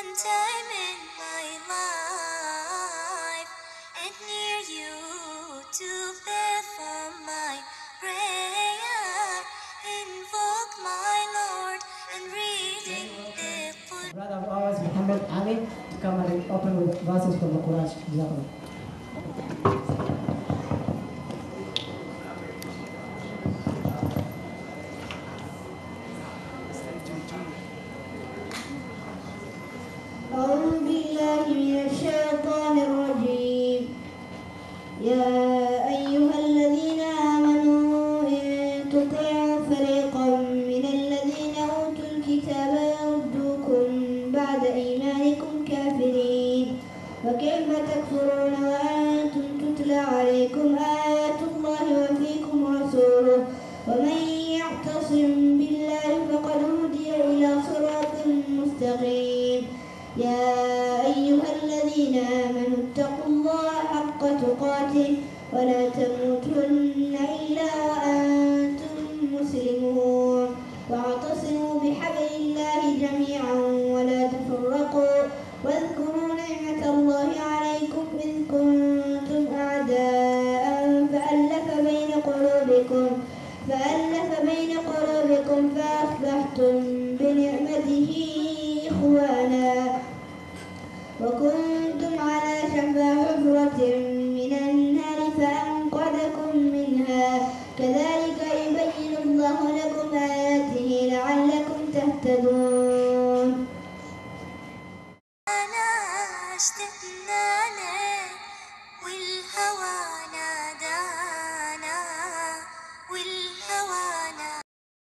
one time in my life, and near you to perform my prayer, invoke my Lord and reading the Quran. Brother of ours, Muhammad Ali, to come and open with verses from the Quran. Jazakallah. أعوذ بالله من الشيطان الرجيم. يا أيها الذين آمنوا إن تطيعوا فريقا من الذين أوتوا الكتاب يردوكم بعد إيمانكم كافرين، وكيف تكفرون وأنتم تتلى عليكم آيات الله وفيكم رسوله، ومن يعتصم بالله فقد هدي إلى صراط مستقيم. يا أيها الذين آمنوا اتقوا الله حق تقاته ولا تموتن إلا وأنتم مسلمون، واعتصموا بحبل الله جميعا ولا تفرقوا، واذكروا نعمة الله عليكم إذ كنتم أعداء فألف بين قلوبكم فأصبحتم بنعمته إخوانا، وكنتم على شفا حفرة من النار فأنقذكم منها، كذلك يبين الله لكم آياته لعلكم تهتدون. أنا اشتقنا